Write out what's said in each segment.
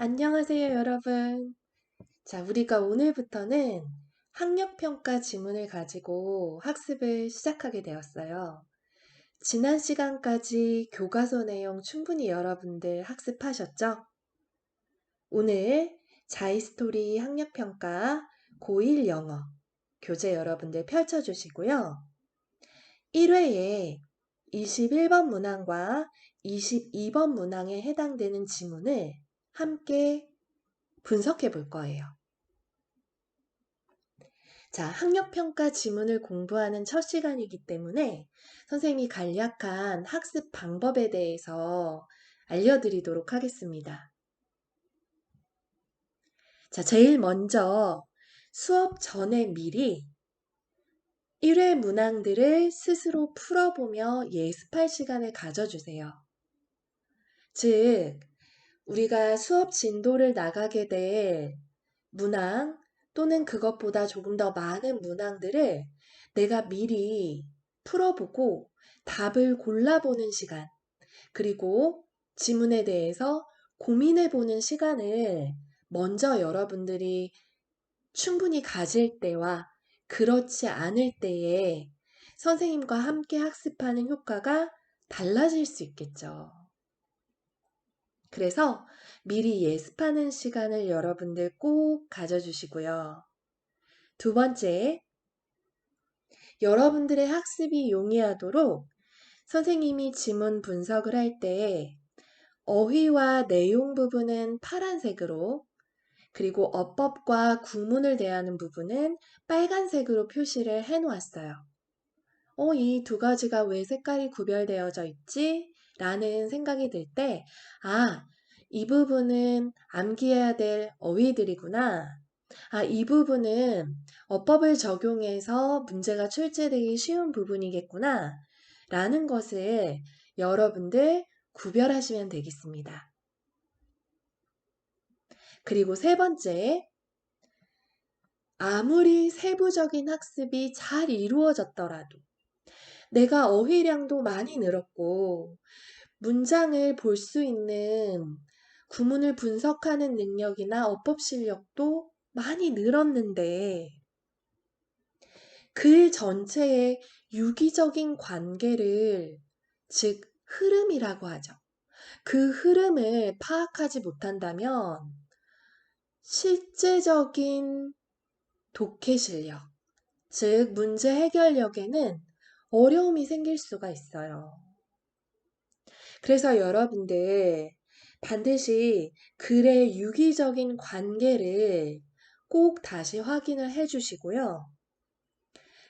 안녕하세요, 여러분. 자, 우리가 오늘부터는 학력평가 지문을 가지고 학습을 시작하게 되었어요. 지난 시간까지 교과서 내용 충분히 여러분들 학습하셨죠? 오늘 자이스토리 학력평가 고1 영어 교재 여러분들 펼쳐주시고요. 1회에 21번 문항과 22번 문항에 해당되는 지문을 함께 분석해 볼 거예요. 자, 학력평가 지문을 공부하는 첫 시간이기 때문에 선생님이 간략한 학습 방법에 대해서 알려드리도록 하겠습니다. 자, 제일 먼저 수업 전에 미리 1회 문항들을 스스로 풀어보며 예습할 시간을 가져주세요. 즉, 우리가 수업 진도를 나가게 될 문항 또는 그것보다 조금 더 많은 문항들을 내가 미리 풀어보고 답을 골라보는 시간, 그리고 지문에 대해서 고민해보는 시간을 먼저 여러분들이 충분히 가질 때와 그렇지 않을 때에 선생님과 함께 학습하는 효과가 달라질 수 있겠죠. 그래서 미리 예습하는 시간을 여러분들 꼭 가져주시고요. 두 번째, 여러분들의 학습이 용이하도록 선생님이 지문 분석을 할 때 어휘와 내용 부분은 파란색으로, 그리고 어법과 구문을 대하는 부분은 빨간색으로 표시를 해 놓았어요. 이 두 가지가 왜 색깔이 구별되어져 있지? 라는 생각이 들 때, 이 부분은 암기해야 될 어휘들이구나. 이 부분은 어법을 적용해서 문제가 출제되기 쉬운 부분이겠구나. 라는 것을 여러분들 구별하시면 되겠습니다. 그리고 세 번째, 아무리 세부적인 학습이 잘 이루어졌더라도 내가 어휘량도 많이 늘었고 문장을 볼 수 있는 구문을 분석하는 능력이나 어법 실력도 많이 늘었는데 글 전체의 유기적인 관계를, 즉 흐름이라고 하죠. 그 흐름을 파악하지 못한다면 실제적인 독해 실력, 즉 문제 해결력에는 어려움이 생길 수가 있어요. 그래서 여러분들 반드시 글의 유기적인 관계를 꼭 다시 확인을 해 주시고요.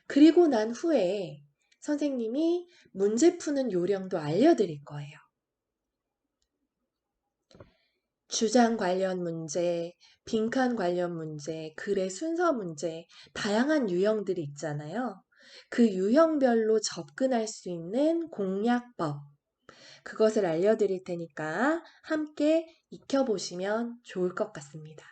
그리고 난 후에 선생님이 문제 푸는 요령도 알려드릴 거예요. 주장 관련 문제, 빈칸 관련 문제, 글의 순서 문제, 다양한 유형들이 있잖아요. 그 유형별로 접근할 수 있는 공략법, 그것을 알려드릴 테니까 함께 익혀보시면 좋을 것 같습니다.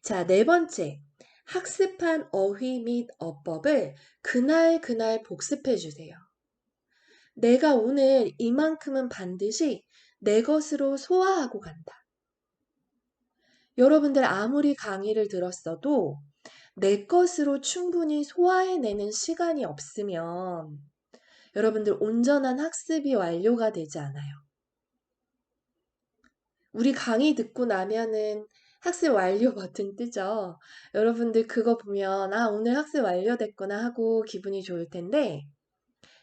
자, 네 번째, 학습한 어휘 및 어법을 그날 복습해 주세요. 내가 오늘 이만큼은 반드시 내 것으로 소화하고 간다. 여러분들 아무리 강의를 들었어도 내 것으로 충분히 소화해내는 시간이 없으면 여러분들 온전한 학습이 완료가 되지 않아요. 우리 강의 듣고 나면은 학습 완료 버튼 뜨죠. 여러분들 그거 보면 오늘 학습 완료됐구나 하고 기분이 좋을 텐데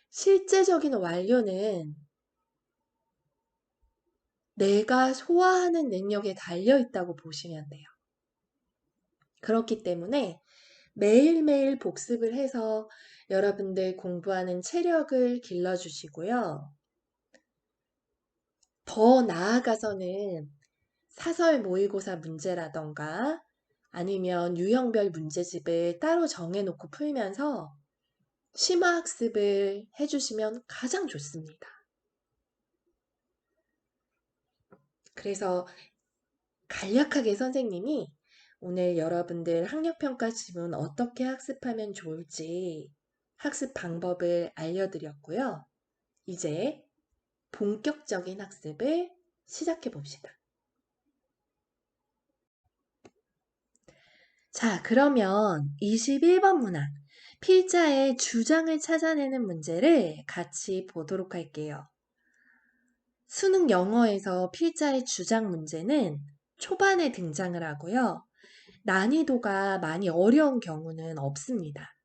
실제적인 완료는 내가 소화하는 능력에 달려 있다고 보시면 돼요. 그렇기 때문에 매일매일 복습을 해서 여러분들 공부하는 체력을 길러주시고요. 더 나아가서는 사설 모의고사 문제라던가 아니면 유형별 문제집을 따로 정해놓고 풀면서 심화학습을 해주시면 가장 좋습니다. 그래서 간략하게 선생님이 오늘 여러분들 학력평가 지문 어떻게 학습하면 좋을지 학습 방법을 알려드렸고요. 이제 본격적인 학습을 시작해 봅시다. 자, 그러면 21번 문항. 필자의 주장을 찾아내는 문제를 같이 보도록 할게요. 수능 영어에서 필자의 주장 문제는 초반에 등장을 하고요. 난이도가 많이 어려운 경우는 없습니다.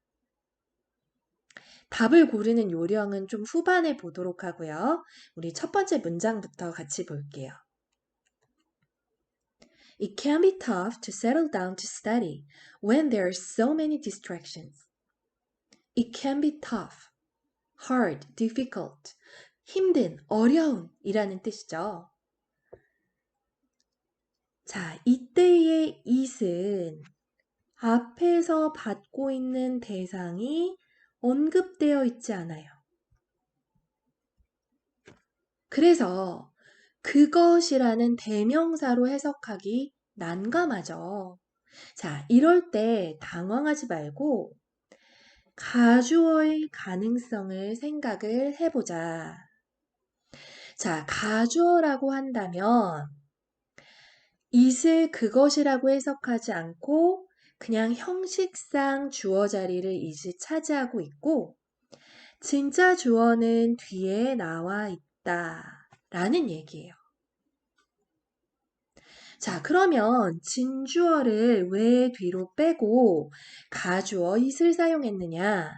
답을 고르는 요령은 좀 후반에 보도록 하고요. 우리 첫 번째 문장부터 같이 볼게요. It can be tough to settle down to study when there are so many distractions. It can be tough, hard, difficult. 힘든, 어려운 이라는 뜻이죠. 자, 이때의 it은 앞에서 받고 있는 대상이 언급되어 있지 않아요. 그래서 그것이라는 대명사로 해석하기 난감하죠. 자, 이럴 때 당황하지 말고 가주어의 가능성을 생각을 해보자. 자, 가주어라고 한다면 it을 그것이라고 해석하지 않고 그냥 형식상 주어 자리를 it이 차지하고 있고 진짜 주어는 뒤에 나와 있다 라는 얘기예요. 자, 그러면 진주어를 왜 뒤로 빼고 가주어 it을 사용했느냐?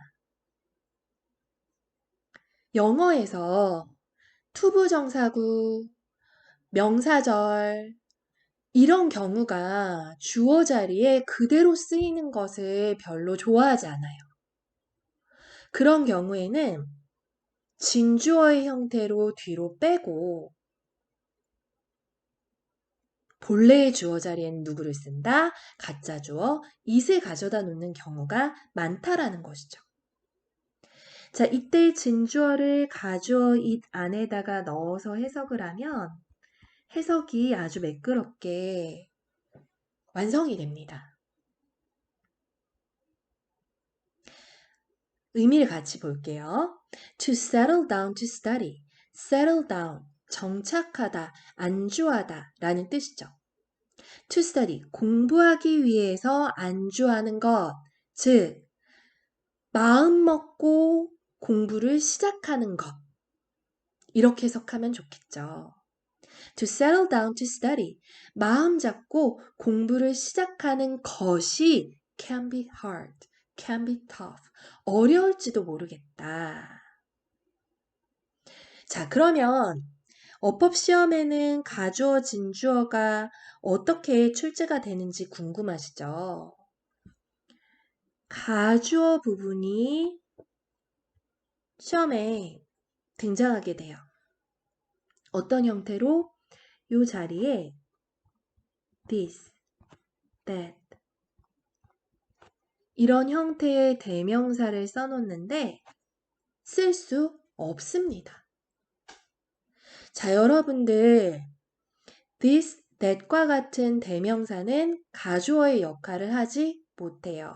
영어에서 투부정사구, 명사절 이런 경우가 주어 자리에 그대로 쓰이는 것을 별로 좋아하지 않아요. 그런 경우에는 진주어의 형태로 뒤로 빼고 본래의 주어 자리에는 누구를 쓴다? 가짜 주어 it을 가져다 놓는 경우가 많다라는 것이죠. 자, 이때 진주어를 가주어 it 안에다가 넣어서 해석을 하면 해석이 아주 매끄럽게 완성이 됩니다. 의미를 같이 볼게요. To settle down to study. settle down, 정착하다, 안주하다 라는 뜻이죠. To study, 공부하기 위해서 안주하는 것, 즉 마음 먹고 공부를 시작하는 것. 이렇게 해석하면 좋겠죠. To settle down to study. 마음 잡고 공부를 시작하는 것이 can be hard, can be tough. 어려울지도 모르겠다. 자, 그러면 어법 시험에는 가주어, 진주어가 어떻게 출제가 되는지 궁금하시죠? 가주어 부분이 시험에 등장하게 돼요. 어떤 형태로? 이 자리에 this, that 이런 형태의 대명사를 써놓는데 쓸 수 없습니다. 자, 여러분들 this, that과 같은 대명사는 가주어의 역할을 하지 못해요.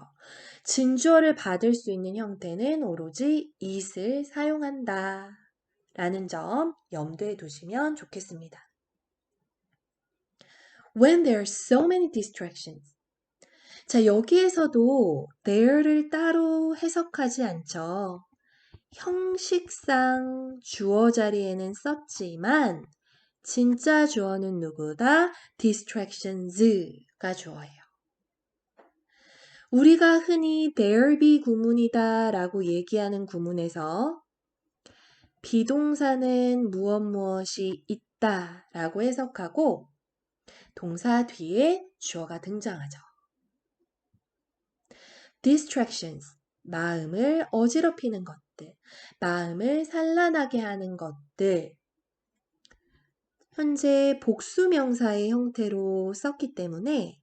진주어를 받을 수 있는 형태는 오로지 it을 사용한다 라는 점 염두에 두시면 좋겠습니다. When there are so many distractions. 자, 여기에서도 there를 따로 해석하지 않죠. 형식상 주어 자리에는 썼지만 진짜 주어는 누구다? distractions가 주어예요. 우리가 흔히 there be 구문이다 라고 얘기하는 구문에서 비동사는 무엇이 있다 라고 해석하고 동사 뒤에 주어가 등장하죠. distractions, 마음을 어지럽히는 것들, 마음을 산란하게 하는 것들. 현재 복수명사의 형태로 썼기 때문에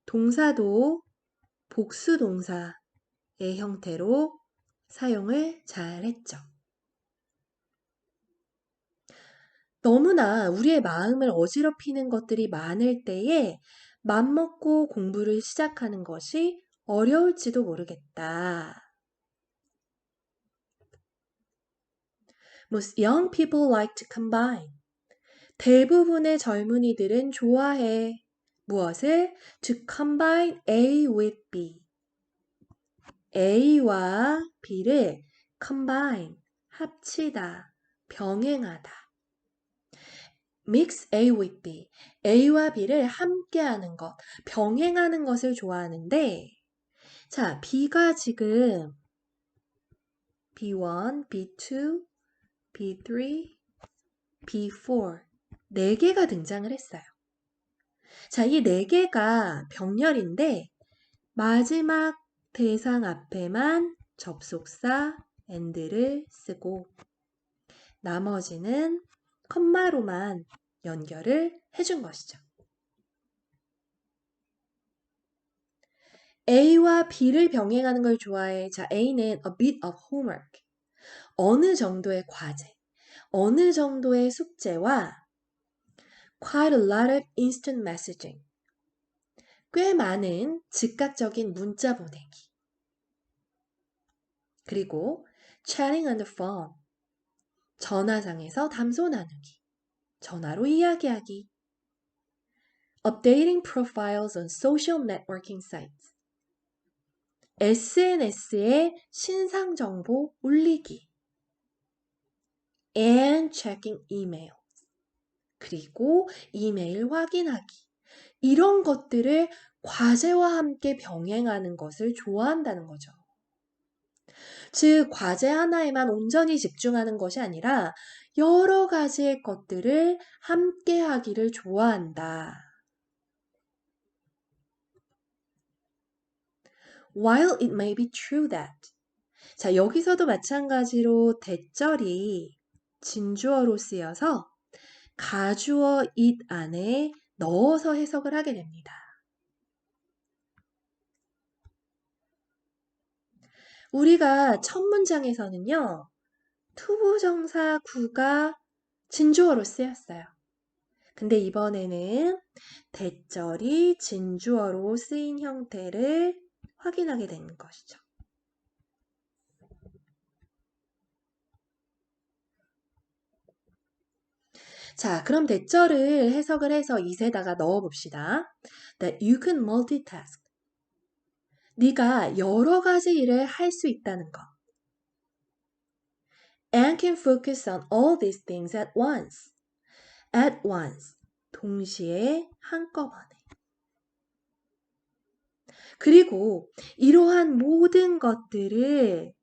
동사도 복수동사의 형태로 사용을 잘 했죠. 너무나 우리의 마음을 어지럽히는 것들이 많을 때에 맘먹고 공부를 시작하는 것이 어려울지도 모르겠다. Most young people like to combine. 대부분의 젊은이들은 좋아해. 무엇을? To combine A with B. A와 B를 combine, 합치다, 병행하다. Mix A with B. A와 B를 함께하는 것, 병행하는 것을 좋아하는데, 자, B가 지금 B1, B2, B3, B4 네 개가 등장을 했어요. 자, 이 네 개가 병렬인데 마지막 대상 앞에만 접속사 and를 쓰고 나머지는 컴마로만 연결을 해준 것이죠. A와 B를 병행하는 걸 좋아해. 자, A는 a bit of homework. 어느 정도의 과제, 어느 정도의 숙제와 quite a lot of instant messaging. 꽤 많은 즉각적인 문자 보내기. 그리고 chatting on the phone. 전화상에서 담소 나누기. 전화로 이야기하기. Updating profiles on social networking sites. SNS에 신상 정보 올리기. And checking email. 그리고 이메일 확인하기. 이런 것들을 과제와 함께 병행하는 것을 좋아한다는 거죠. 즉, 과제 하나에만 온전히 집중하는 것이 아니라 여러 가지의 것들을 함께 하기를 좋아한다. While it may be true that. 자, 여기서도 마찬가지로 대절이 진주어로 쓰여서 가주어 it 안에 넣어서 해석을 하게 됩니다. 우리가 첫 문장에서는요, 투부정사 구가 진주어로 쓰였어요. 근데 이번에는 대절이 진주어로 쓰인 형태를 확인하게 되는 것이죠. 자, 그럼 대절을 해석을 해서 이세다가 넣어봅시다. That you can multitask. 네가 여러 가지 일을 할 수 있다는 것. And can focus on all these things at once. At once. 동시에 한꺼번에. 그리고 이러한 모든 것들을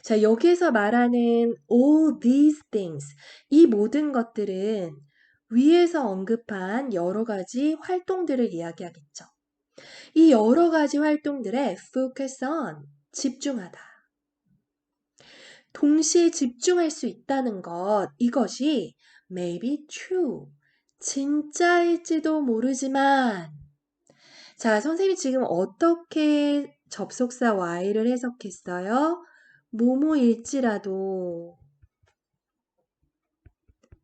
자, 여기에서 말하는 all these things 이 모든 것들은 위에서 언급한 여러 가지 활동들을 이야기하겠죠. 이 여러 가지 활동들에 focus on 집중하다. 동시에 집중할 수 있다는 것 이것이 may be true 진짜일지도 모르지만 자, 선생님이 지금 어떻게 접속사 y를 해석했어요? 뭐뭐일지라도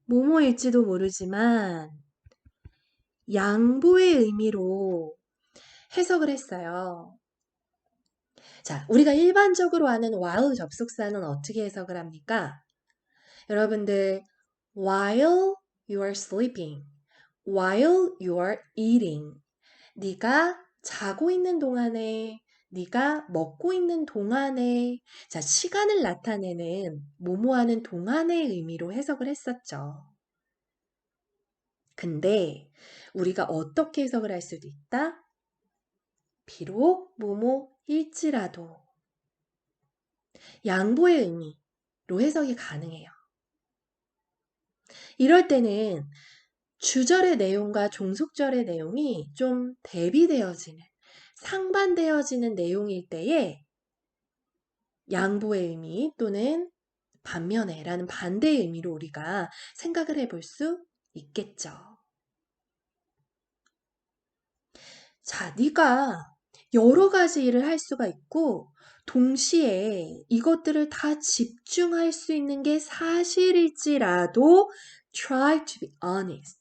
뭐뭐일지도 모르지만 양보의 의미로 해석을 했어요. 자, 우리가 일반적으로 아는 while 접속사는 어떻게 해석을 합니까? 여러분들 while you are sleeping, while you are eating 네가 자고 있는 동안에 네가 먹고 있는 동안에 자, 시간을 나타내는 뭐뭐 하는 동안의 의미로 해석을 했었죠. 근데 우리가 어떻게 해석을 할 수도 있다? 비록 뭐뭐일지라도 양보의 의미로 해석이 가능해요. 이럴 때는 주절의 내용과 종속절의 내용이 좀 대비되어지는, 상반되어지는 내용일 때에 양보의 의미 또는 반면에 라는 반대의 의미로 우리가 생각을 해볼 수 있겠죠. 자, 네가 여러 가지 일을 할 수가 있고 동시에 이것들을 다 집중할 수 있는 게 사실일지라도 try to be honest.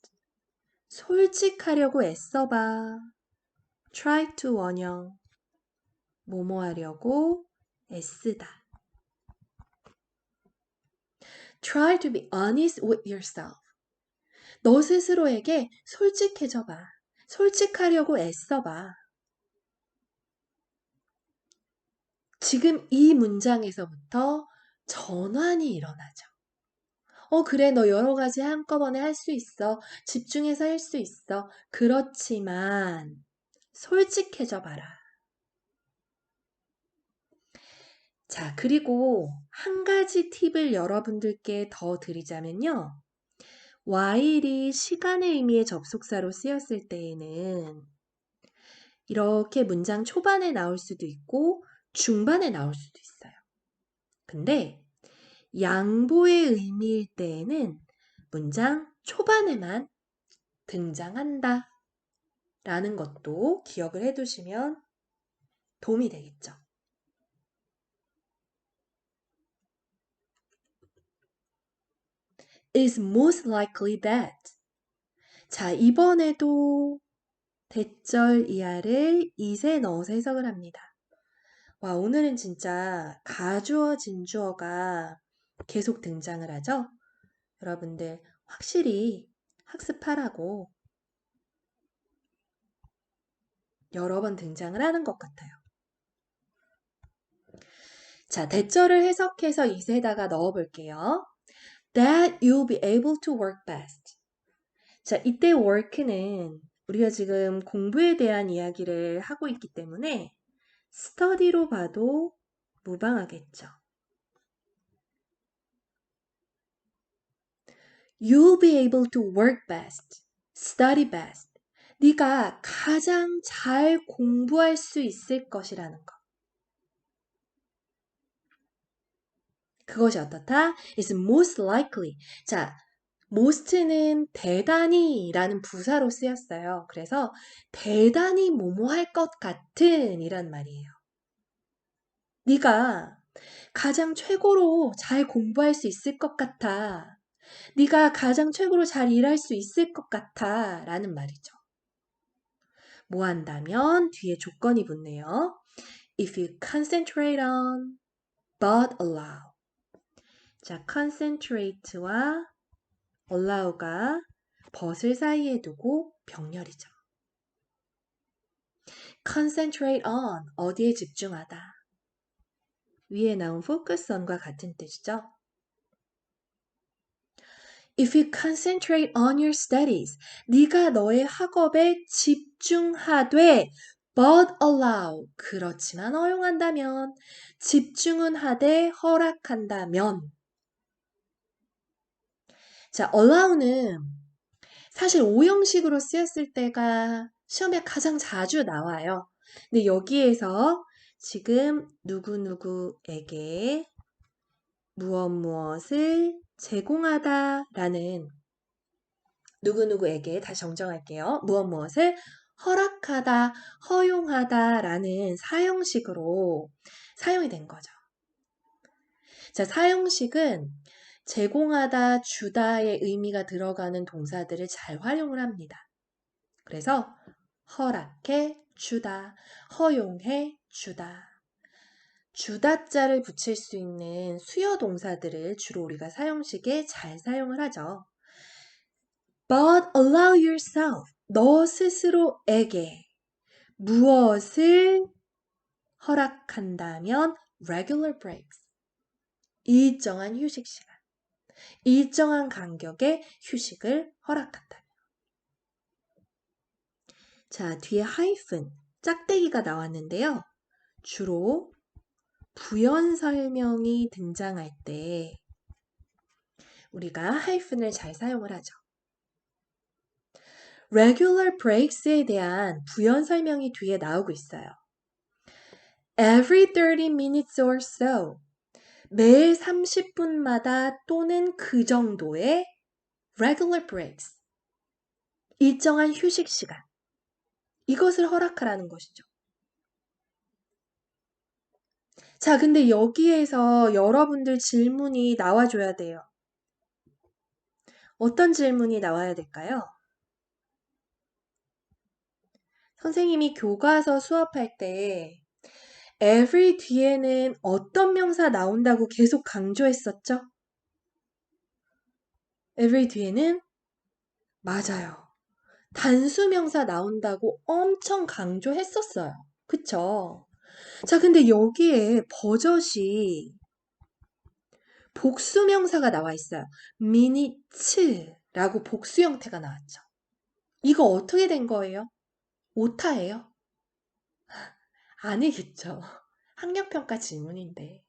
솔직하려고 애써봐. try to 원형. 뭐뭐 하려고 애쓰다. Try to be honest with yourself. 너 스스로에게 솔직해져 봐. 솔직하려고 애써봐. 지금 이 문장에서부터 전환이 일어나죠. 그래, 너 여러 가지 한꺼번에 할 수 있어. 집중해서 할 수 있어. 그렇지만, 솔직해져 봐라. 자, 그리고 한 가지 팁을 여러분들께 더 드리자면요. while이 시간의 의미의 접속사로 쓰였을 때에는 이렇게 문장 초반에 나올 수도 있고 중반에 나올 수도 있어요. 근데 양보의 의미일 때에는 문장 초반에만 등장한다 라는 것도 기억을 해두시면 도움이 되겠죠. is most likely that. 자, 이번에도 대절 이하를 is에 넣어서 해석을 합니다. 와, 오늘은 진짜 가주어, 진주어가 계속 등장을 하죠? 여러분들 확실히 학습하라고 여러 번 등장을 하는 것 같아요. 자, 대절을 해석해서 is에다가 넣어볼게요. That you'll be able to work best. 자, 이때 work는 우리가 지금 공부에 대한 이야기를 하고 있기 때문에 study로 봐도 무방하겠죠. You'll be able to work best, study best. 네가 가장 잘 공부할 수 있을 것이라는 것. 그것이 어떻다? is most likely. 자, most는 대단히 라는 부사로 쓰였어요. 그래서 대단히 뭐뭐 할 것 같은 이란 말이에요. 네가 가장 최고로 잘 공부할 수 있을 것 같아. 네가 가장 최고로 잘 일할 수 있을 것 같아 라는 말이죠. 뭐 한다면 뒤에 조건이 붙네요. If you concentrate on but allow. 자, concentrate와 allow가 but을 사이에 두고 병렬이죠. concentrate on 어디에 집중하다. 위에 나온 focus on과 같은 뜻이죠. If you concentrate on your studies, 네가 너의 학업에 집중하되 but allow, 그렇지만 허용한다면, 집중은 하되 허락한다면. 자, allow는 사실 오형식으로 쓰였을 때가 시험에 가장 자주 나와요. 근데 여기에서 지금 누구누구에게 무엇을 제공하다라는 누구누구에게 다시 정정할게요. 무엇을 허락하다, 허용하다라는 사형식으로 사용이 된 거죠. 자, 사형식은 제공하다, 주다의 의미가 들어가는 동사들을 잘 활용을 합니다. 그래서 허락해 주다, 허용해 주다. 주다자를 붙일 수 있는 수요 동사들을 주로 우리가 사형식에 잘 사용을 하죠. But allow yourself, 너 스스로에게 무엇을 허락한다면 regular breaks, 일정한 휴식 시간, 일정한 간격의 휴식을 허락한다. 자, 뒤에 하이픈, 짝대기가 나왔는데요. 주로 부연 설명이 등장할 때 우리가 하이픈을 잘 사용을 하죠. regular breaks에 대한 부연 설명이 뒤에 나오고 있어요. Every 30 minutes or so, 매 30분마다 또는 그 정도의 regular breaks, 일정한 휴식 시간, 이것을 허락하라는 것이죠. 자, 근데 여기에서 여러분들 질문이 나와줘야 돼요. 어떤 질문이 나와야 될까요? 선생님이 교과서 수업할 때 every 뒤에는 어떤 명사 나온다고 계속 강조했었죠? every 뒤에는 맞아요. 단수명사 나온다고 엄청 강조했었어요. 그쵸? 자, 근데 여기에 버젓이 복수명사가 나와 있어요. minutes라고 복수 형태가 나왔죠. 이거 어떻게 된 거예요? 오타예요? 아니겠죠. 학력평가 질문인데.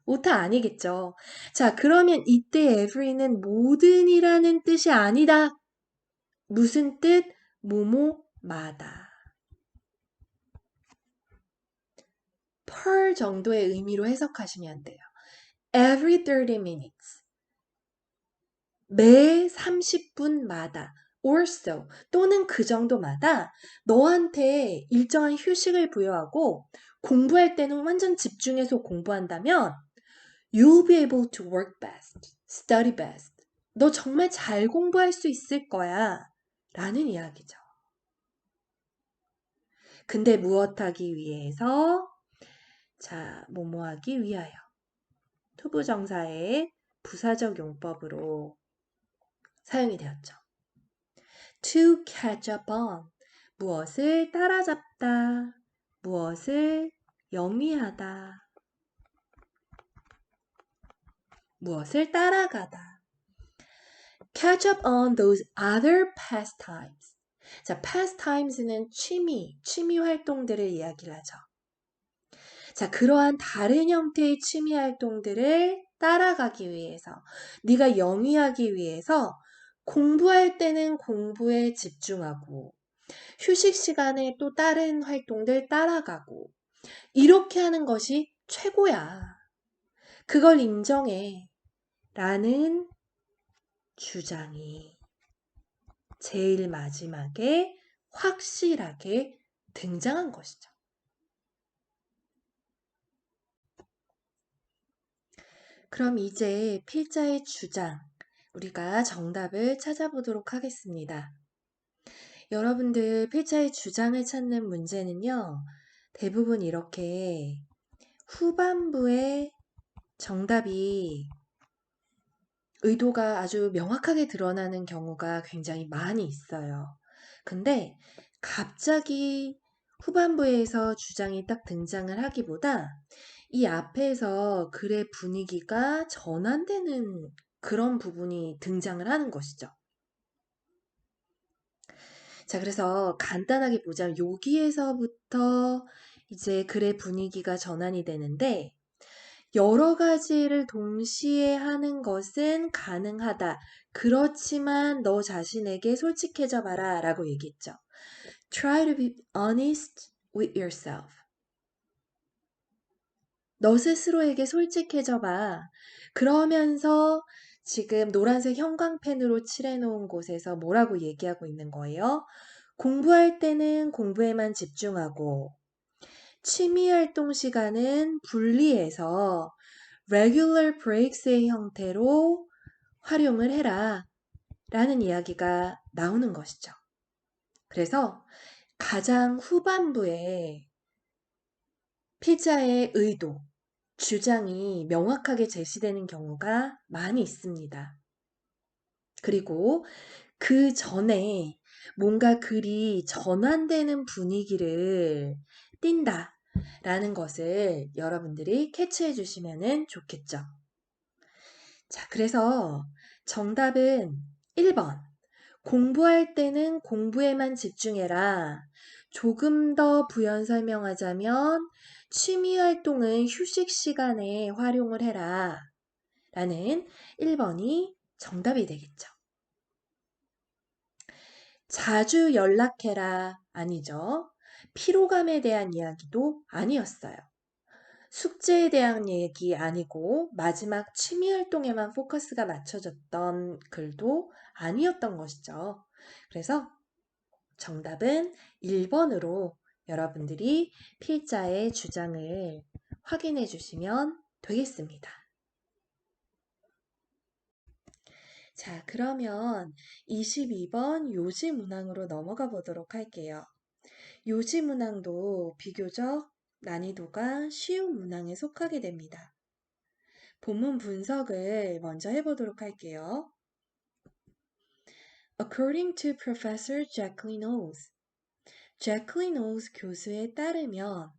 오타 아니겠죠. 자, 그러면 이때 every는 모든이라는 뜻이 아니다. 무슨 뜻? 뭐뭐마다. per 정도의 의미로 해석하시면 돼요. Every 30 minutes. 매 30분마다. or so. 또는 그 정도마다 너한테 일정한 휴식을 부여하고 공부할 때는 완전 집중해서 공부한다면 you'll be able to work best, study best. 너 정말 잘 공부할 수 있을 거야. 라는 이야기죠. 근데 무엇하기 위해서? 자, 뭐뭐 하기 위하여. 투부정사의 부사적 용법으로 사용이 되었죠. To catch up on. 무엇을 따라잡다. 무엇을 영위하다. 무엇을 따라가다. Catch up on those other pastimes. 자, pastimes는 취미 활동들을 이야기를 하죠. 자, 그러한 다른 형태의 취미 활동들을 따라가기 위해서, 네가 영위하기 위해서 공부할 때는 공부에 집중하고, 휴식 시간에 또 다른 활동들 따라가고, 이렇게 하는 것이 최고야. 그걸 인정해. 라는 주장이 제일 마지막에 확실하게 등장한 것이죠. 그럼 이제 필자의 주장, 우리가 정답을 찾아보도록 하겠습니다. 여러분들 필자의 주장을 찾는 문제는요, 대부분 이렇게 후반부에 정답이 의도가 아주 명확하게 드러나는 경우가 굉장히 많이 있어요. 근데 갑자기 후반부에서 주장이 딱 등장을 하기보다 이 앞에서 글의 분위기가 전환되는 그런 부분이 등장을 하는 것이죠. 자, 그래서 간단하게 보자면 여기에서부터 이제 글의 분위기가 전환이 되는데 여러 가지를 동시에 하는 것은 가능하다. 그렇지만 너 자신에게 솔직해져 봐라 라고 얘기했죠. Try to be honest with yourself. 너 스스로에게 솔직해져 봐. 그러면서 지금 노란색 형광펜으로 칠해놓은 곳에서 뭐라고 얘기하고 있는 거예요? 공부할 때는 공부에만 집중하고 취미 활동 시간은 분리해서 regular breaks의 형태로 활용을 해라 라는 이야기가 나오는 것이죠. 그래서 가장 후반부에 필자의 의도, 주장이 명확하게 제시되는 경우가 많이 있습니다. 그리고 그 전에 뭔가 글이 전환되는 분위기를 띈다 라는 것을 여러분들이 캐치해 주시면 좋겠죠. 자, 그래서 정답은 1번. 공부할 때는 공부에만 집중해라. 조금 더 부연 설명하자면 취미 활동은 휴식 시간에 활용을 해라. 라는 1번이 정답이 되겠죠. 자주 연락해라. 아니죠. 피로감에 대한 이야기도 아니었어요. 숙제에 대한 얘기 아니고 마지막 취미 활동에만 포커스가 맞춰졌던 글도 아니었던 것이죠. 그래서 정답은 1번으로 여러분들이 필자의 주장을 확인해 주시면 되겠습니다. 자, 그러면 22번 요지문항으로 넘어가 보도록 할게요. 요지문항도 비교적 난이도가 쉬운 문항에 속하게 됩니다. 본문 분석을 먼저 해보도록 할게요. According to Professor Jacqueline Knowles. Jacqueline Knowles 교수에 따르면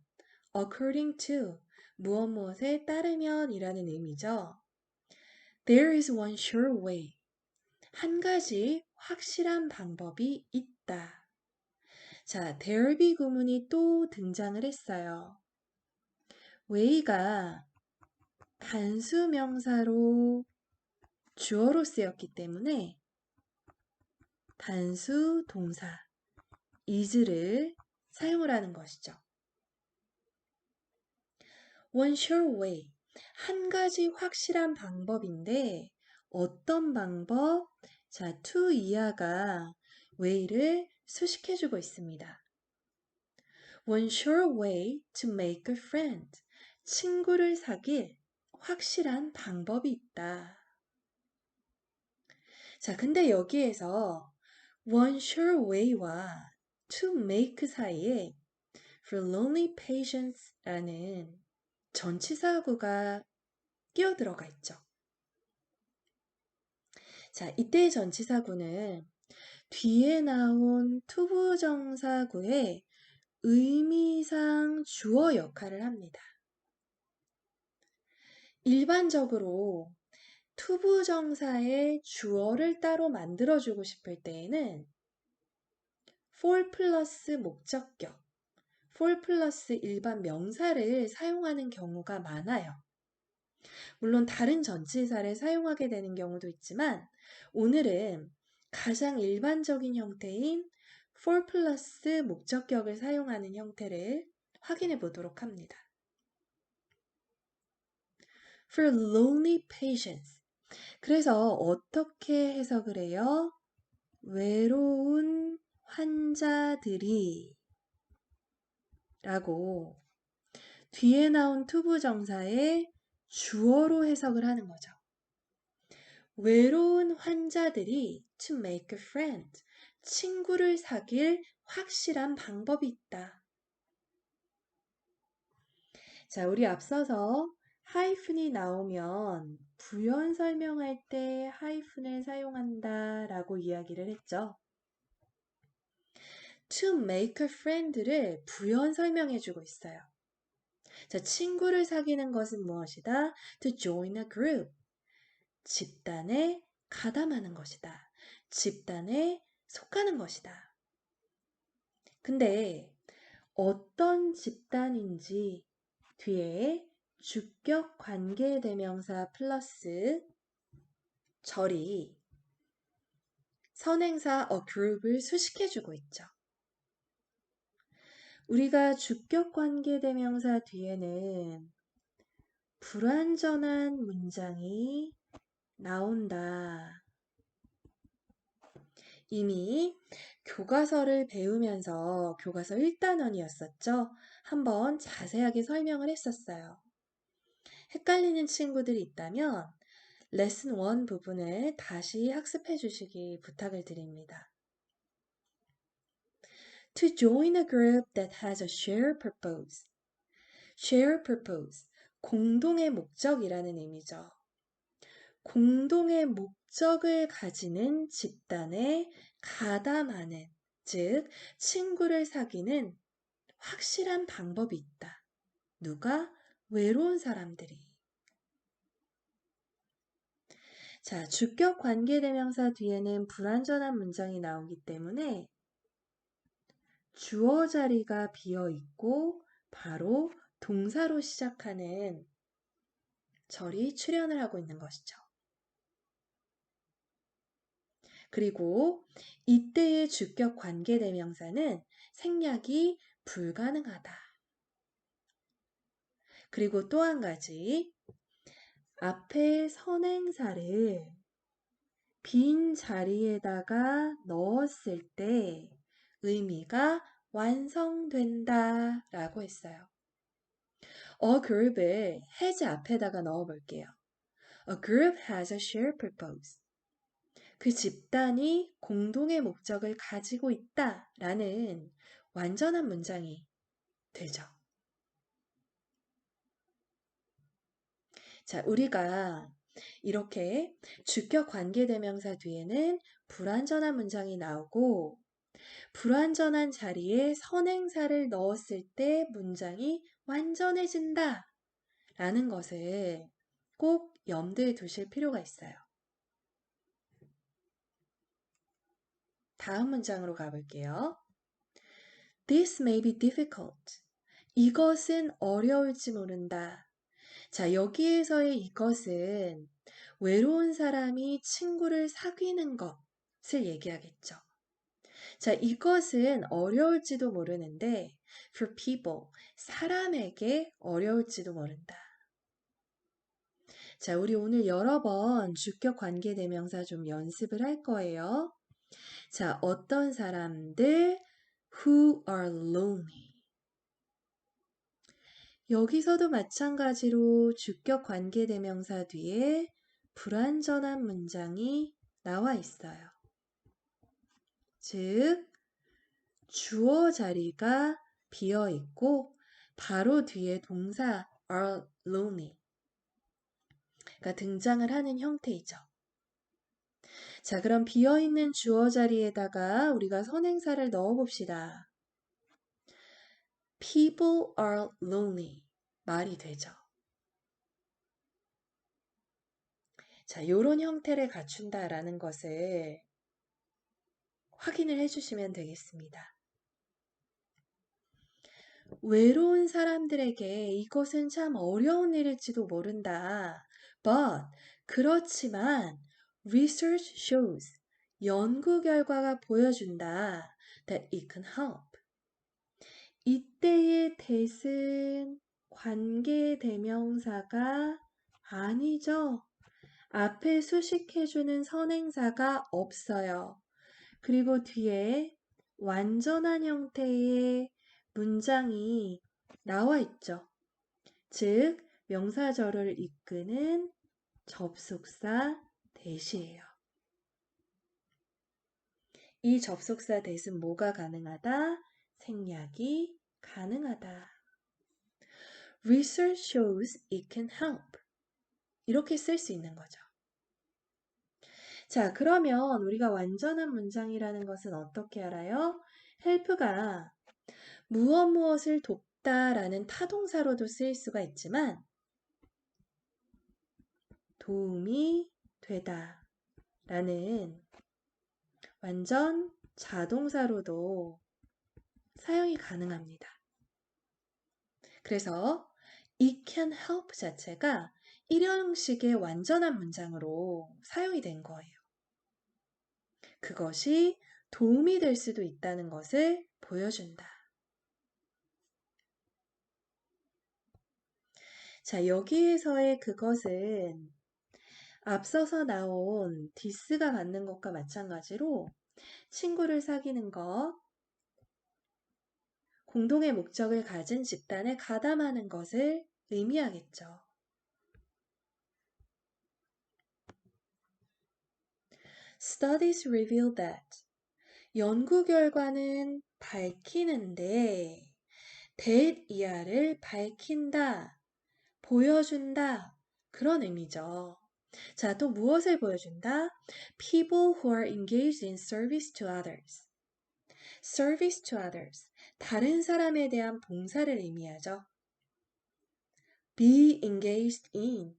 according to 무엇에 따르면 이라는 의미죠. There is one sure way. 한 가지 확실한 방법이 있다. 자, there be 구문이 또 등장을 했어요. way가 단수 명사로 주어로 쓰였기 때문에 단수 동사 is를 사용을 하는 것이죠. One sure way. 한 가지 확실한 방법인데 어떤 방법? 자, to 이하가 way를 수식해주고 있습니다. One sure way to make a friend. 친구를 사귈 확실한 방법이 있다. 자, 근데 여기에서 one sure way와 to make 사이에 for lonely patients라는 전치사구가 끼어 들어가 있죠. 자, 이때의 전치사구는 뒤에 나온 투부정사구의 의미상 주어 역할을 합니다. 일반적으로 투부정사의 주어를 따로 만들어주고 싶을 때에는 for 플러스 목적격, for 플러스 일반 명사를 사용하는 경우가 많아요. 물론 다른 전치사를 사용하게 되는 경우도 있지만 오늘은 가장 일반적인 형태인 for 플러스 목적격을 사용하는 형태를 확인해 보도록 합니다. For lonely patients. 그래서 어떻게 해석을 해요? 외로운 환자들이 라고 뒤에 나온 투부정사의 주어로 해석을 하는 거죠. 외로운 환자들이 to make a friend. 친구를 사귈 확실한 방법이 있다. 자, 우리 앞서서 하이픈이 나오면 부연 설명할 때 하이픈을 사용한다 라고 이야기를 했죠. To make a friend를 부연 설명해 주고 있어요. 자, 친구를 사귀는 것은 무엇이다? To join a group. 집단에 가담하는 것이다. 집단에 속하는 것이다. 근데 어떤 집단인지 뒤에 주격 관계대명사 플러스 절이 선행사 a group을 수식해주고 있죠. 우리가 주격 관계대명사 뒤에는 불완전한 문장이 나온다. 이미 교과서를 배우면서 교과서 1단원이었었죠. 한번 자세하게 설명을 했었어요. 헷갈리는 친구들이 있다면 레슨 1 부분을 다시 학습해 주시기 부탁을 드립니다. To join a group that has a shared purpose. Shared purpose. 공동의 목적이라는 의미죠. 공동의 목적을 가지는 집단에 가담하는, 즉 친구를 사귀는 확실한 방법이 있다. 누가? 외로운 사람들이. 자, 주격 관계대명사 뒤에는 불완전한 문장이 나오기 때문에 주어 자리가 비어 있고 바로 동사로 시작하는 절이 출현을 하고 있는 것이죠. 그리고 이때의 주격 관계대명사는 생략이 불가능하다. 그리고 또 한 가지, 앞에 선행사를 빈 자리에다가 넣었을 때 의미가 완성된다 라고 했어요. A group을 has 앞에다가 넣어 볼게요. A group has a shared purpose. 그 집단이 공동의 목적을 가지고 있다 라는 완전한 문장이 되죠. 자, 우리가 이렇게 주격 관계대명사 뒤에는 불완전한 문장이 나오고 불완전한 자리에 선행사를 넣었을 때 문장이 완전해진다 라는 것을 꼭 염두에 두실 필요가 있어요. 다음 문장으로 가볼게요. This may be difficult. 이것은 어려울지 모른다. 자, 여기에서의 이것은 외로운 사람이 친구를 사귀는 것을 얘기하겠죠. 자, 이것은 어려울지도 모르는데 for people, 사람에게 어려울지도 모른다. 자, 우리 오늘 여러 번 주격 관계대명사 좀 연습을 할 거예요. 자, 어떤 사람들 who are lonely. 여기서도 마찬가지로 주격 관계대명사 뒤에 불완전한 문장이 나와 있어요. 즉, 주어 자리가 비어 있고 바로 뒤에 동사 are lonely가 등장을 하는 형태이죠. 자, 그럼 비어 있는 주어 자리에다가 우리가 선행사를 넣어 봅시다. People are lonely. 말이 되죠. 자, 요런 형태를 갖춘다라는 것을 확인을 해주시면 되겠습니다. 외로운 사람들에게 이것은 참 어려운 일일지도 모른다. But, 그렇지만, research shows, 연구 결과가 보여준다. That it can help. 이때의 that은 관계대명사가 아니죠. 앞에 수식해주는 선행사가 없어요. 그리고 뒤에 완전한 형태의 문장이 나와 있죠. 즉, 명사절을 이끄는 접속사 that이에요. 이 접속사 that은 뭐가 가능하다? 생략이 가능하다. Research shows it can help. 이렇게 쓸 수 있는 거죠. 자, 그러면 우리가 완전한 문장이라는 것은 어떻게 알아요? help가 무엇을 돕다라는 타동사로도 쓰일 수가 있지만 도움이 되다 라는 완전 자동사로도 사용이 가능합니다. 그래서 it can help 자체가 일형식의 완전한 문장으로 사용이 된 거예요. 그것이 도움이 될 수도 있다는 것을 보여준다. 자, 여기에서의 그것은 앞서서 나온 this가 갖는 것과 마찬가지로 친구를 사귀는 것, 공동의 목적을 가진 집단에 가담하는 것을 의미하겠죠. Studies reveal that. 연구 결과는 밝히는데 that 이하를 밝힌다, 보여준다 그런 의미죠. 자, 또 무엇을 보여준다? People who are engaged in service to others. Service to others. 다른 사람에 대한 봉사를 의미하죠. Be engaged in.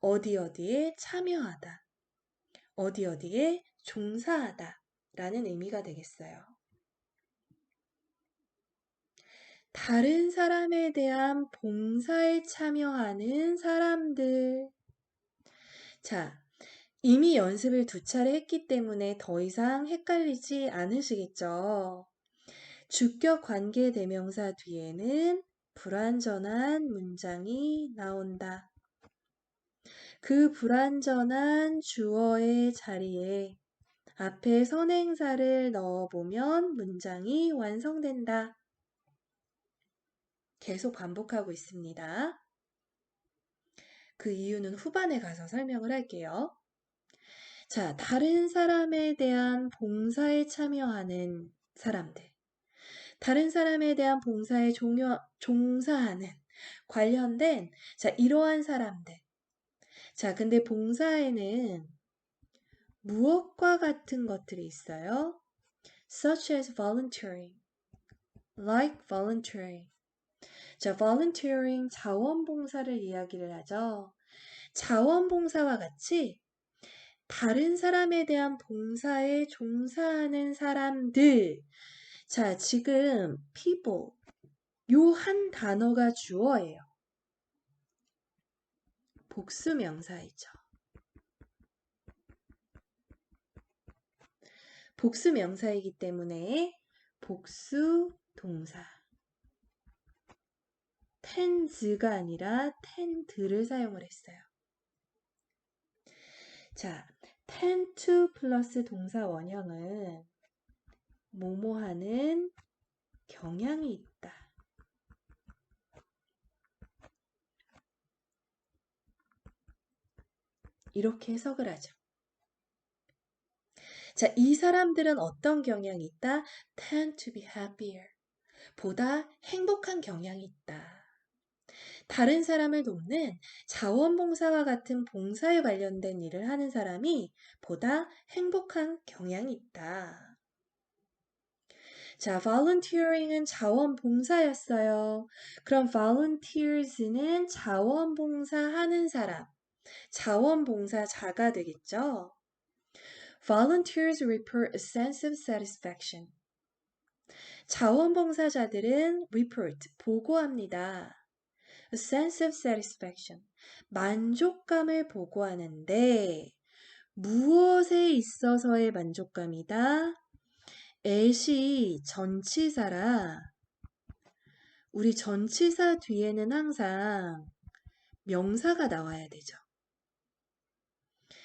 어디에 참여하다. 어디에 종사하다 라는 의미가 되겠어요. 다른 사람에 대한 봉사에 참여하는 사람들. 자, 이미 연습을 2차례 했기 때문에 더 이상 헷갈리지 않으시겠죠? 주격 관계대명사 뒤에는 불완전한 문장이 나온다. 그 불완전한 주어의 자리에 앞에 선행사를 넣어보면 문장이 완성된다. 계속 반복하고 있습니다. 그 이유는 후반에 가서 설명을 할게요. 자, 다른 사람에 대한 봉사에 참여하는 사람들. 다른 사람에 대한 봉사에 종사하는 관련된 자, 이러한 사람들. 자, 근데 봉사에는 무엇과 같은 것들이 있어요? Such as volunteering, like volunteering. 자, volunteering 자원봉사를 이야기를 하죠. 자원봉사와 같이 다른 사람에 대한 봉사에 종사하는 사람들. 자, 지금 people 요 한 단어가 주어예요. 복수 명사이죠. 복수 명사이기 때문에 복수 동사. tens가 아니라 tend를 사용을 했어요. 자, tend to 플러스 동사 원형은 뭐뭐 하는 경향이 있다. 이렇게 해석을 하죠. 자, 이 사람들은 어떤 경향이 있다? tend to be happier. 보다 행복한 경향이 있다. 다른 사람을 돕는 자원봉사와 같은 봉사에 관련된 일을 하는 사람이 보다 행복한 경향이 있다. 자, volunteering은 자원봉사였어요. 그럼 volunteers는 자원봉사하는 사람, 자원봉사자가 되겠죠? Volunteers report a sense of satisfaction. 자원봉사자들은 report, 보고합니다. A sense of satisfaction, 만족감을 보고하는데 무엇에 있어서의 만족감이다? at이 전치사라. 우리 전치사 뒤에는 항상 명사가 나와야 되죠.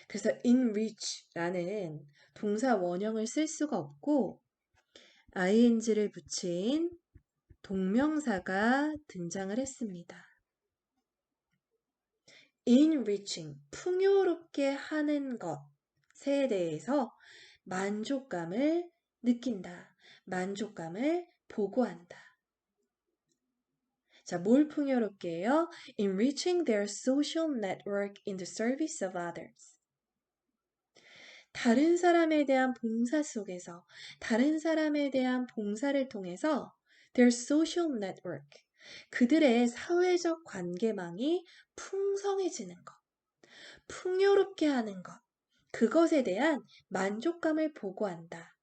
그래서 enrich라는 동사 원형을 쓸 수가 없고 ing를 붙인 동명사가 등장을 했습니다. enriching, 풍요롭게 하는 것에 대해서 만족감을 느낀다. 만족감을 보고한다. 자, 뭘 풍요롭게 해요? Enriching their social network in the service of others. 다른 사람에 대한 봉사 속에서, 다른 사람에 대한 봉사를 통해서 their social network, 그들의 사회적 관계망이 풍성해지는 것, 풍요롭게 하는 것, 그것에 대한 만족감을 보고한다.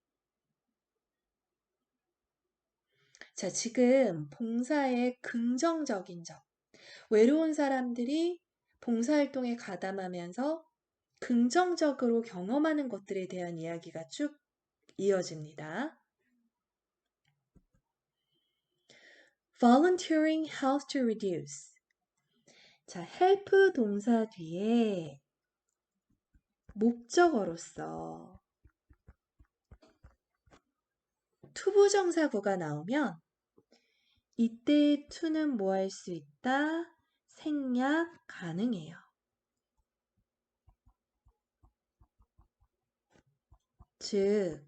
자, 지금 봉사의 긍정적인 점, 외로운 사람들이 봉사활동에 가담하면서 긍정적으로 경험하는 것들에 대한 이야기가 쭉 이어집니다. Volunteering helps to reduce. 자, help 동사 뒤에 목적어로서 투부정사구가 나오면 이때 to는 뭐 할 수 있다? 생략 가능해요. 즉,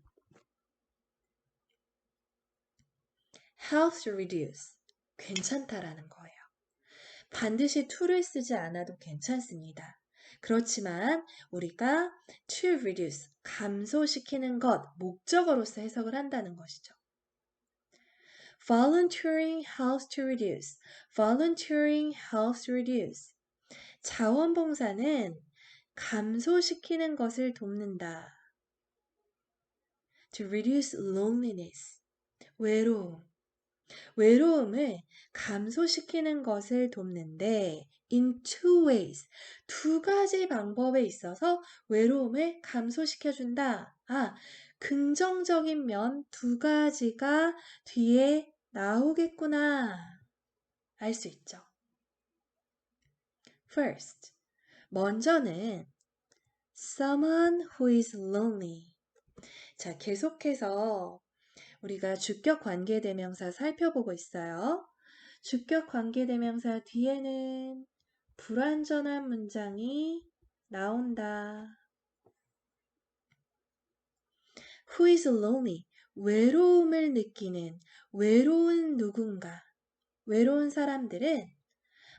helps to reduce. 괜찮다라는 거예요. 반드시 to를 쓰지 않아도 괜찮습니다. 그렇지만 우리가 to reduce, 감소시키는 것, 목적어로서 해석을 한다는 것이죠. Volunteering helps to reduce. Volunteering helps to reduce. 자원봉사는 감소시키는 것을 돕는다. To reduce loneliness. 외로움. 외로움을 감소시키는 것을 돕는데 in two ways. 두 가지 방법에 있어서 외로움을 감소시켜준다. 아, 긍정적인 면 두 가지가 뒤에 나오겠구나. 알 수 있죠. First, 먼저는 someone who is lonely. 자, 계속해서 우리가 주격 관계대명사 살펴보고 있어요. 주격 관계대명사 뒤에는 불완전한 문장이 나온다. Who is lonely? 외로움을 느끼는, 외로운 누군가, 외로운 사람들은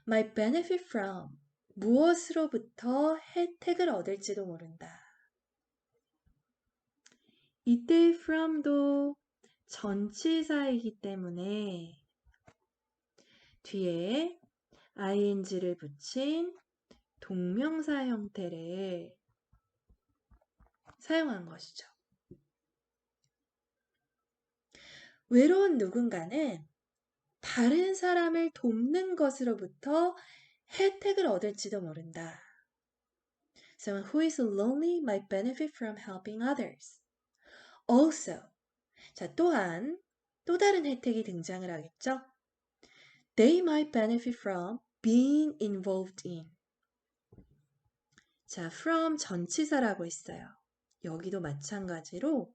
might benefit from, 무엇으로부터 혜택을 얻을지도 모른다. 이때 from도 전치사이기 때문에 뒤에 ing를 붙인 동명사 형태를 사용한 것이죠. 외로운 누군가는 다른 사람을 돕는 것으로부터 혜택을 얻을지도 모른다. Someone who is lonely might benefit from helping others. Also, 자, 또한 또 다른 혜택이 등장을 하겠죠. They might benefit from being involved in. 자, from 전치사라고 했어요. 여기도 마찬가지로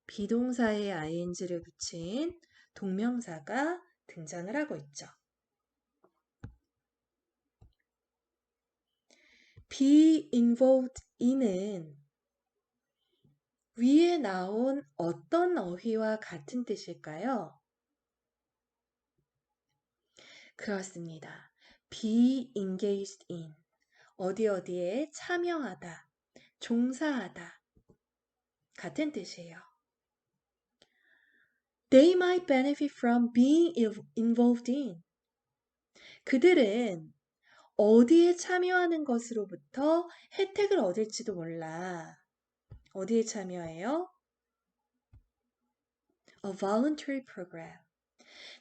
비동사에 ing를 붙인 동명사가 등장을 하고 있죠. be involved in은 위에 나온 어떤 어휘와 같은 뜻일까요? 그렇습니다. be engaged in. 어디에 참여하다, 종사하다. 같은 뜻이에요. They might benefit from being involved in. 그들은 어디에 참여하는 것으로부터 혜택을 얻을지도 몰라. 어디에 참여해요? A voluntary program.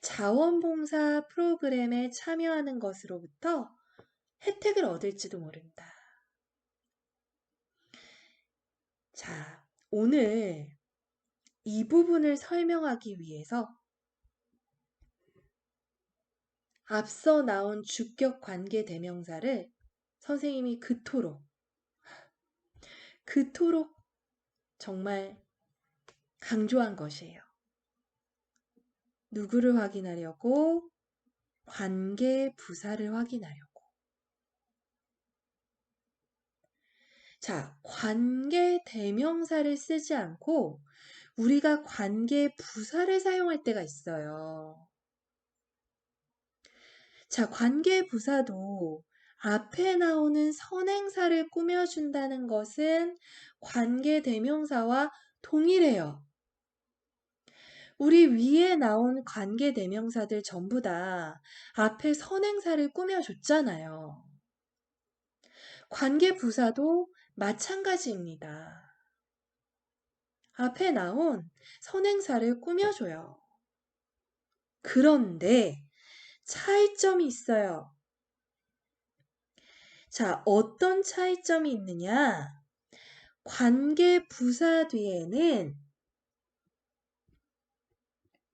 자원봉사 프로그램에 참여하는 것으로부터 혜택을 얻을지도 모른다. 자, 오늘 이 부분을 설명하기 위해서 앞서 나온 주격 관계 대명사를 선생님이 그토록 정말 강조한 것이에요. 누구를 확인하려고? 관계 부사를 확인하려고. 자, 관계 대명사를 쓰지 않고 우리가 관계 부사를 사용할 때가 있어요. 자, 관계 부사도 앞에 나오는 선행사를 꾸며준다는 것은 관계 대명사와 동일해요. 우리 위에 나온 관계 대명사들 전부 다 앞에 선행사를 꾸며줬잖아요. 관계 부사도 마찬가지입니다. 앞에 나온 선행사를 꾸며줘요. 그런데 차이점이 있어요. 자, 어떤 차이점이 있느냐? 관계 부사 뒤에는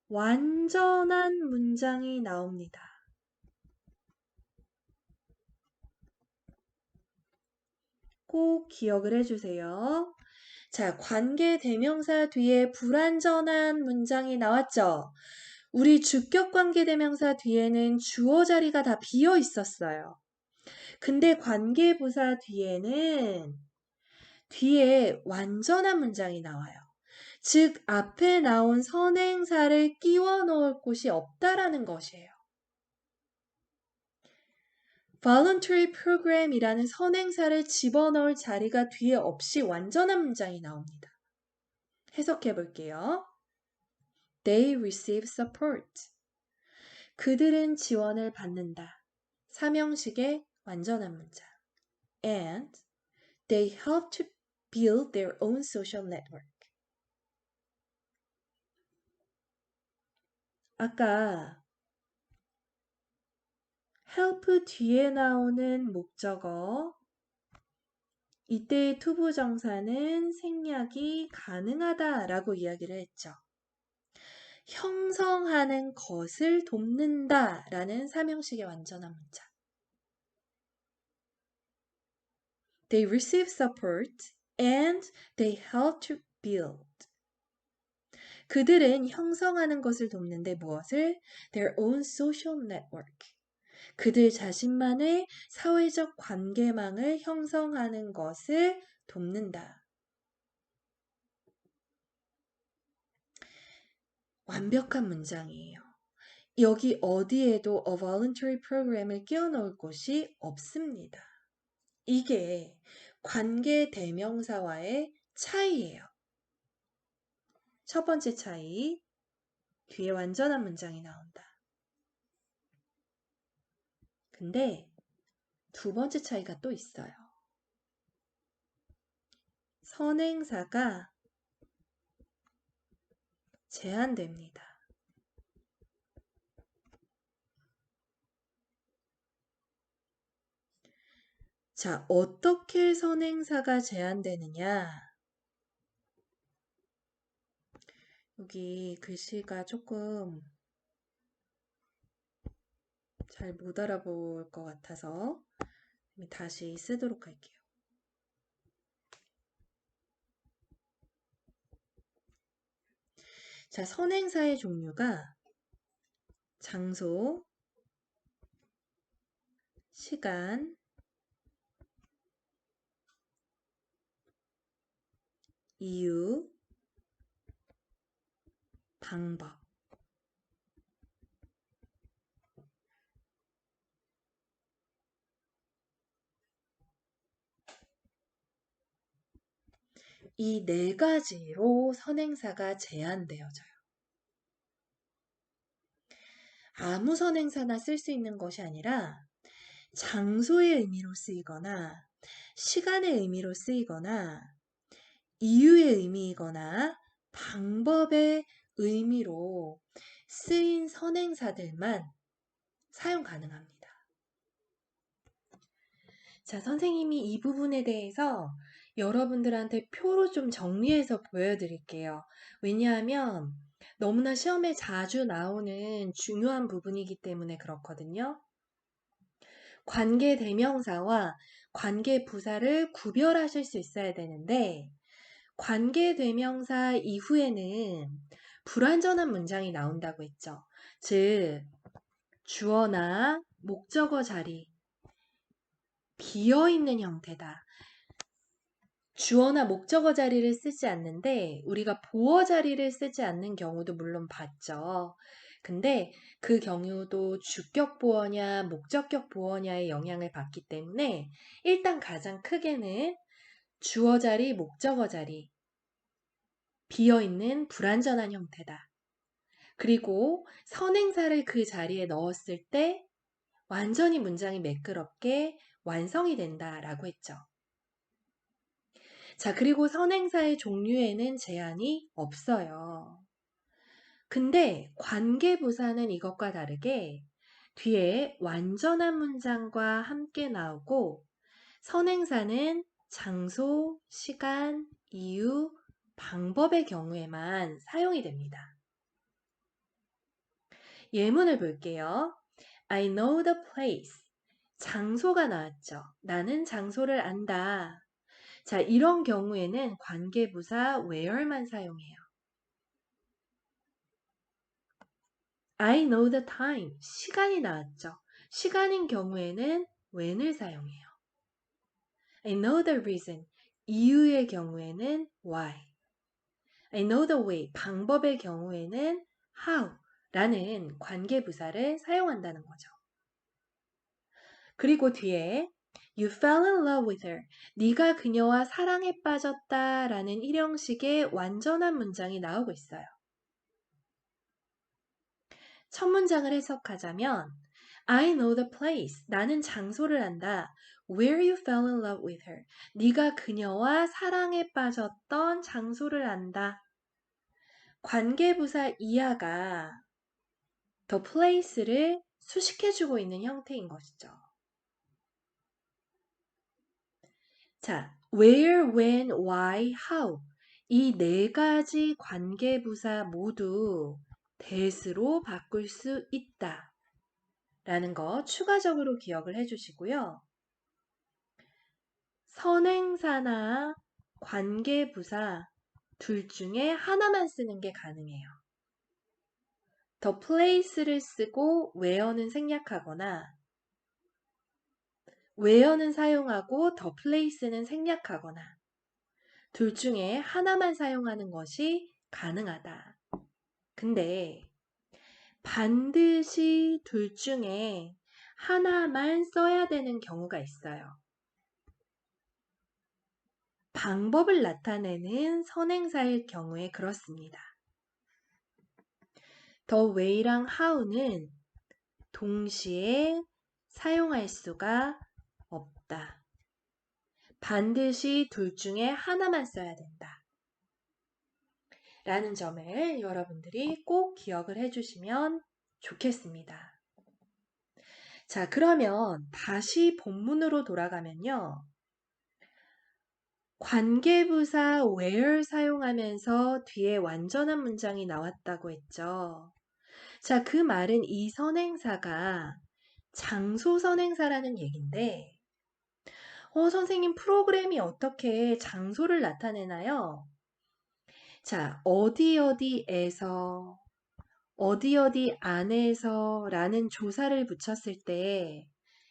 완전한 문장이 나옵니다. 꼭 기억을 해주세요. 자, 관계 대명사 뒤에 불완전한 문장이 나왔죠? 우리 주격 관계 대명사 뒤에는 주어 자리가 다 비어 있었어요. 근데 관계 부사 뒤에는 뒤에 완전한 문장이 나와요. 즉, 앞에 나온 선행사를 끼워 넣을 곳이 없다라는 것이에요. voluntary program이라는 선행사를 집어넣을 자리가 뒤에 없이 완전한 문장이 나옵니다. 해석해 볼게요. They receive support. 그들은 지원을 받는다. 삼형식의 완전한 문장. And they help to build their own social network. 아까 help 뒤에 나오는 목적어, 이때의 투부정사는 생략이 가능하다라고 이야기를 했죠. 형성하는 것을 돕는다라는 삼형식의 완전한 문장. They receive support and they help to build. 그들은 형성하는 것을 돕는데 무엇을? Their own social network. 그들 자신만의 사회적 관계망을 형성하는 것을 돕는다. 완벽한 문장이에요. 여기 어디에도 a voluntary program을 끼워 넣을 곳이 없습니다. 이게 관계 대명사와의 차이예요. 첫 번째 차이, 뒤에 완전한 문장이 나온다. 근데 두 번째 차이가 또 있어요. 선행사가 제한됩니다. 자, 어떻게 선행사가 제한되느냐? 여기 글씨가 조금 잘 못 알아볼 것 같아서 다시 쓰도록 할게요. 자, 선행사의 종류가 장소, 시간, 이유, 방법. 이 네 가지로 선행사가 제한되어져요. 아무 선행사나 쓸 수 있는 것이 아니라 장소의 의미로 쓰이거나 시간의 의미로 쓰이거나 이유의 의미이거나 방법의 의미로 쓰인 선행사들만 사용 가능합니다. 자, 선생님이 이 부분에 대해서 여러분들한테 표로 좀 정리해서 보여드릴게요. 왜냐하면 너무나 시험에 자주 나오는 중요한 부분이기 때문에 그렇거든요. 관계 대명사와 관계 부사를 구별하실 수 있어야 되는데 관계 대명사 이후에는 불완전한 문장이 나온다고 했죠. 즉, 주어나 목적어 자리, 비어있는 형태다. 주어나 목적어 자리를 쓰지 않는데 우리가 보어 자리를 쓰지 않는 경우도 물론 봤죠. 근데 그 경우도 주격 보어냐 목적격 보어냐의 영향을 받기 때문에 일단 가장 크게는 주어 자리, 목적어 자리, 비어있는 불완전한 형태다. 그리고 선행사를 그 자리에 넣었을 때 완전히 문장이 매끄럽게 완성이 된다라고 했죠. 자, 그리고 선행사의 종류에는 제한이 없어요. 근데 관계부사는 이것과 다르게 뒤에 완전한 문장과 함께 나오고 선행사는 장소, 시간, 이유, 방법의 경우에만 사용이 됩니다. 예문을 볼게요. I know the place. 장소가 나왔죠. 나는 장소를 안다. 자, 이런 경우에는 관계부사 where만 사용해요. I know the time. 시간이 나왔죠. 시간인 경우에는 when을 사용해요. I know the reason. 이유의 경우에는 why. I know the way. 방법의 경우에는 how 라는 관계부사를 사용한다는 거죠. 그리고 뒤에 You fell in love with her. 네가 그녀와 사랑에 빠졌다 라는 일형식의 완전한 문장이 나오고 있어요. 첫 문장을 해석하자면 I know the place. 나는 장소를 안다. Where you fell in love with her. 네가 그녀와 사랑에 빠졌던 장소를 안다. 관계부사 이하가 the place를 수식해주고 있는 형태인 것이죠. 자, where, when, why, how 이 네 가지 관계부사 모두 that으로 바꿀 수 있다 라는 거 추가적으로 기억을 해주시고요. 선행사나 관계부사 둘 중에 하나만 쓰는 게 가능해요. the place를 쓰고 where는 생략하거나 where는 사용하고 the place는 생략하거나 둘 중에 하나만 사용하는 것이 가능하다. 근데 반드시 둘 중에 하나만 써야 되는 경우가 있어요. 방법을 나타내는 선행사일 경우에 그렇습니다. the way랑 how는 동시에 사용할 수가 없다. 반드시 둘 중에 하나만 써야 된다. 라는 점을 여러분들이 꼭 기억을 해주시면 좋겠습니다. 자, 그러면 다시 본문으로 돌아가면요. 관계부사 where 사용하면서 뒤에 완전한 문장이 나왔다고 했죠. 자, 그 말은 이 선행사가 장소 선행사라는 얘긴데, 선생님 프로그램이 어떻게 장소를 나타내나요? 자, 어디 어디에서, 어디 어디 안에서 라는 조사를 붙였을 때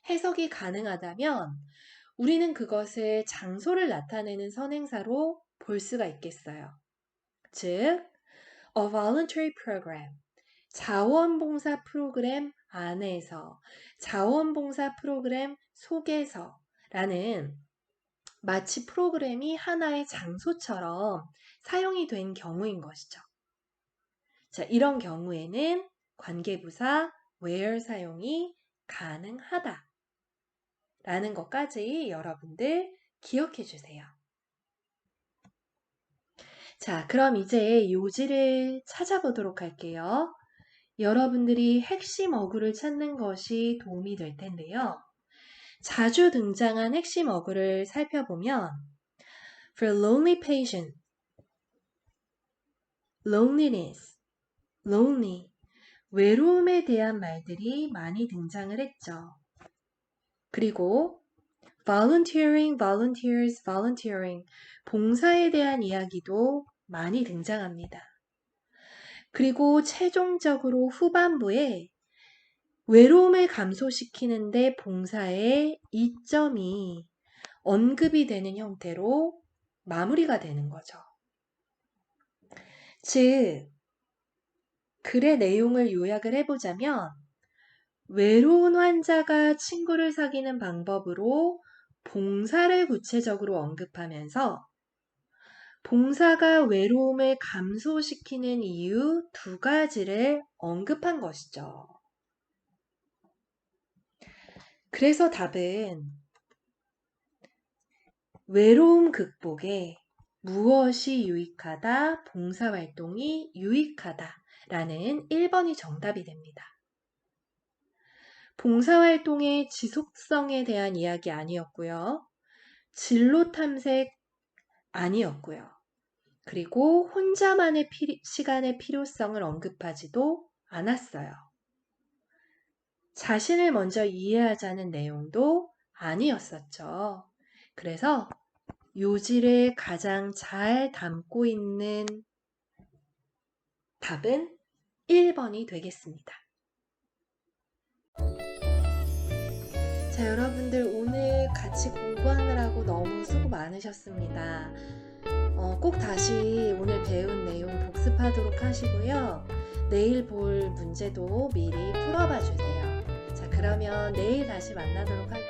해석이 가능하다면 우리는 그것을 장소를 나타내는 선행사로 볼 수가 있겠어요. 즉, a voluntary program, 자원봉사 프로그램 안에서, 자원봉사 프로그램 속에서 라는 마치 프로그램이 하나의 장소처럼 사용이 된 경우인 것이죠. 자, 이런 경우에는 관계부사 where 사용이 가능하다 라는 것까지 여러분들 기억해 주세요. 자, 그럼 이제 요지를 찾아보도록 할게요. 여러분들이 핵심 어구를 찾는 것이 도움이 될 텐데요. 자주 등장한 핵심 어구를 살펴보면 for lonely patient, loneliness, lonely, 외로움에 대한 말들이 많이 등장을 했죠. 그리고 volunteering, volunteers, volunteering, 봉사에 대한 이야기도 많이 등장합니다. 그리고 최종적으로 후반부에 외로움을 감소시키는데 봉사의 이점이 언급이 되는 형태로 마무리가 되는 거죠. 즉, 글의 내용을 요약을 해보자면 외로운 환자가 친구를 사귀는 방법으로 봉사를 구체적으로 언급하면서 봉사가 외로움을 감소시키는 이유 두 가지를 언급한 것이죠. 그래서 답은 외로움 극복에 무엇이 유익하다, 봉사활동이 유익하다 라는 1번이 정답이 됩니다. 봉사활동의 지속성에 대한 이야기 아니었고요. 진로 탐색 아니었고요. 그리고 혼자만의 시간의 필요성을 언급하지도 않았어요. 자신을 먼저 이해하자는 내용도 아니었었죠. 그래서 요지를 가장 잘 담고 있는 답은 1번이 되겠습니다. 자, 여러분들 오늘 같이 공부하느라고 너무 수고 많으셨습니다. 꼭 다시 오늘 배운 내용 복습하도록 하시고요. 내일 볼 문제도 미리 풀어봐 주세요. 자, 그러면 내일 다시 만나도록 하겠습니다.